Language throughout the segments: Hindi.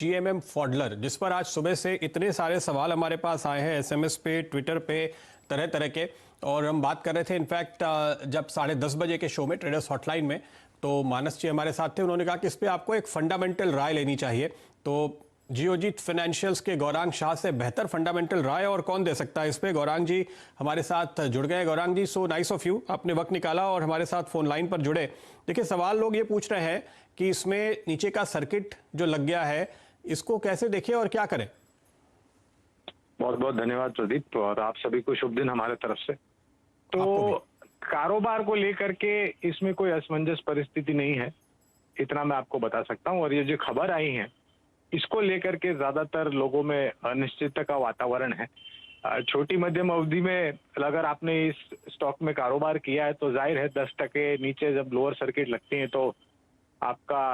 जीएमएम फॉडलर, जिस पर आज सुबह से इतने सारे सवाल हमारे पास आए हैं एसएमएस पे, ट्विटर पे, तरह तरह के। और हम बात कर रहे थे इनफैक्ट जब 10:30 बजे के शो में ट्रेडर्स हॉटलाइन में, तो मानस जी हमारे साथ थे। उन्होंने कहा कि इस पर आपको एक फंडामेंटल राय लेनी चाहिए। तो जियोजीत फाइनेंशियल्स के गौरांग शाह से बेहतर फंडामेंटल राय और कौन दे सकता है इस पे। गौरांग जी हमारे साथ जुड़ गए। गौरांग जी, सो नाइस ऑफ यू, आपने वक्त निकाला और हमारे साथ फोन लाइन पर जुड़े। देखिए, सवाल लोग ये पूछ रहे हैं कि इसमें नीचे का सर्किट जो लग गया है, इसको कैसे देखें और क्या करें। बहुत बहुत धन्यवाद प्रदीप, और आप सभी को शुभ दिन हमारे तरफ से। तो कारोबार को लेकर के इसमें कोई असमंजस परिस्थिति नहीं है, इतना मैं आपको बता सकता हूं। और ये जो खबर आई है, इसको लेकर के ज्यादातर लोगों में अनिश्चितता का वातावरण है। छोटी मध्यम अवधि में अगर आपने इस स्टॉक में कारोबार किया है तो जाहिर है 10% नीचे जब लोअर सर्किट लगती है तो आपका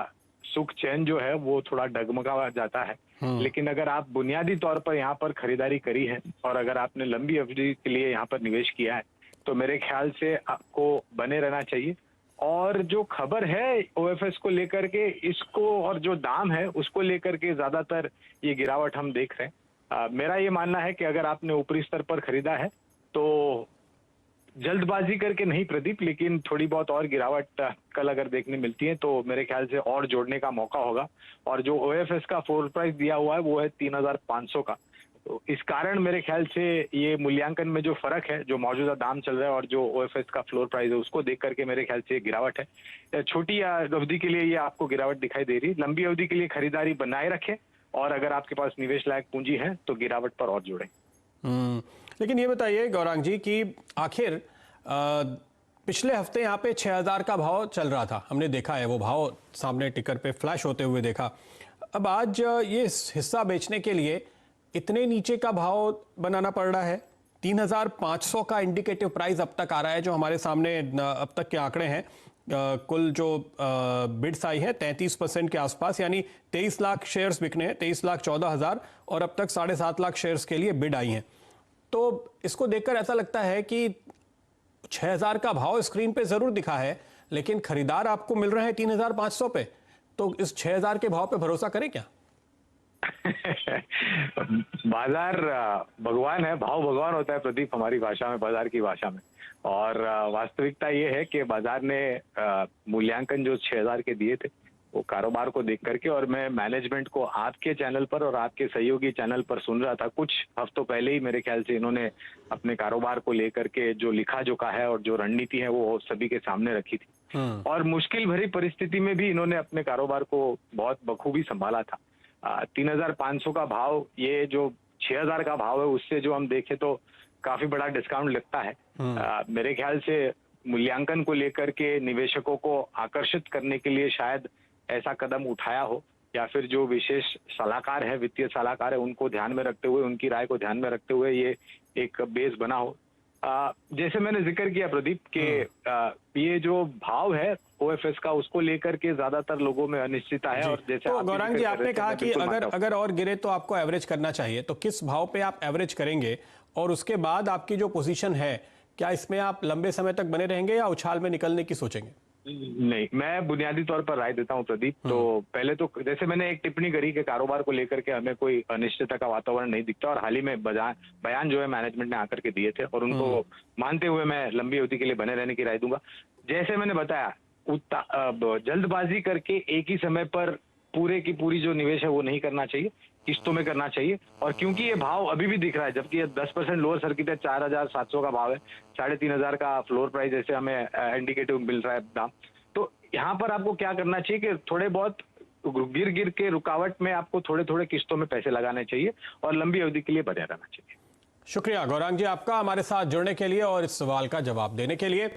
सुख चैन जो है वो थोड़ा डगमगा जाता है। लेकिन अगर आप बुनियादी तौर पर यहाँ पर खरीदारी करी है और अगर आपने लंबी अवधि के लिए यहाँ पर निवेश किया है तो मेरे ख्याल से आपको बने रहना चाहिए। और जो खबर है ओएफएस को लेकर के, इसको और जो दाम है उसको लेकर के ज्यादातर ये गिरावट हम देख रहे हैं। मेरा ये मानना है कि अगर आपने ऊपरी स्तर पर खरीदा है तो जल्दबाजी करके नहीं प्रदीप, लेकिन थोड़ी बहुत और गिरावट कल अगर देखने मिलती है तो मेरे ख्याल से और जोड़ने का मौका होगा। और जो ओएफएस का फ्लोर प्राइस दिया हुआ है वो है 3,500 का। तो इस कारण मेरे ख्याल से ये मूल्यांकन में जो फर्क है, जो मौजूदा दाम चल रहा है और जो ओएफएस का फ्लोर प्राइस है, उसको देख करके मेरे ख्याल से गिरावट है। छोटी अवधि के लिए ये आपको गिरावट दिखाई दे रही है। लंबी अवधि के लिए खरीदारी बनाए रखें और अगर आपके पास निवेश लायक पूंजी है तो गिरावट पर और जोड़ें। लेकिन ये बताइए गौरांग जी कि आखिर पिछले हफ्ते यहाँ पे 6,000 का भाव चल रहा था, हमने देखा है वो भाव सामने टिकर पे फ्लैश होते हुए देखा। अब आज ये हिस्सा बेचने के लिए इतने नीचे का भाव बनाना पड़ रहा है। 3,500 का इंडिकेटिव प्राइस अब तक आ रहा है, जो हमारे सामने अब तक के आंकड़े हैं। कुल जो बिड्स आई है 33% के आसपास, यानी 23 लाख शेयर्स बिकने हैं, 23,14,000, और अब तक 7.5 लाख शेयर्स के लिए बिड आई हैं। तो इसको देखकर ऐसा लगता है कि 6,000 का भाव स्क्रीन पे जरूर दिखा है, लेकिन खरीदार आपको मिल रहे हैं 3,500 पे। तो इस 6,000 के भाव पे भरोसा करें क्या? बाजार भगवान है, भाव भगवान होता है प्रदीप हमारी भाषा में, बाजार की भाषा में। और वास्तविकता ये है कि बाजार ने मूल्यांकन जो 6,000 के दिए थे वो कारोबार को देख करके, और मैं मैनेजमेंट को आपके चैनल पर और आपके सहयोगी चैनल पर सुन रहा था कुछ हफ्तों पहले ही, मेरे ख्याल से इन्होंने अपने कारोबार को लेकर के जो लिखा जोखा है और जो रणनीति है वो सभी के सामने रखी थी। और मुश्किल भरी परिस्थिति में भी इन्होंने अपने कारोबार को बहुत बखूबी संभाला था। 3,500 का भाव, ये जो 6,000 का भाव है उससे जो हम देखें तो काफी बड़ा डिस्काउंट लगता है। मेरे ख्याल से मूल्यांकन को लेकर के निवेशकों को आकर्षित करने के लिए शायद ऐसा कदम उठाया हो, या फिर जो विशेष सलाहकार है, वित्तीय सलाहकार है, उनको ध्यान में रखते हुए, उनकी राय को ध्यान में रखते हुए ये एक बेस बना हो। जैसे मैंने जिक्र किया प्रदीप के ये जो भाव है ओएफएस का, उसको लेकर के ज्यादातर लोगों में अनिश्चितता है। और जैसे तो गौरांग जी, आपने कहा कि अगर और गिरे तो आपको एवरेज करना चाहिए, तो किस भाव पे आप एवरेज करेंगे? और उसके बाद आपकी जो पोजीशन है, क्या इसमें आप लंबे समय तक बने रहेंगे या उछाल में निकलने की सोचेंगे? नहीं, मैं बुनियादी तौर पर राय देता हूं प्रदीप। तो पहले तो जैसे मैंने एक टिप्पणी करी कि कारोबार को लेकर के हमें कोई अनिश्चितता का वातावरण नहीं दिखता, और हाल ही में बयान जो है मैनेजमेंट ने आकर के दिए थे, और उनको मानते हुए मैं लंबी अवधि के लिए बने रहने की राय दूंगा। जैसे मैंने बताया, जल्दबाजी करके एक ही समय पर पूरे की पूरी जो निवेश है वो नहीं करना चाहिए, किस्तों में करना चाहिए। और क्योंकि ये भाव अभी भी दिख रहा है, जबकि ये 10% लोअर सर्किट है, 4,700 का भाव है, 3,500 का फ्लोर प्राइस जैसे हमें इंडिकेटिव मिल रहा है दाम, तो यहाँ पर आपको क्या करना चाहिए कि थोड़े बहुत गिर के रुकावट में आपको थोड़े थोड़े किस्तों में पैसे लगाने चाहिए और लंबी अवधि के लिए बने रहना चाहिए। शुक्रिया गौरांग जी आपका हमारे साथ जुड़ने के लिए और इस सवाल का जवाब देने के लिए।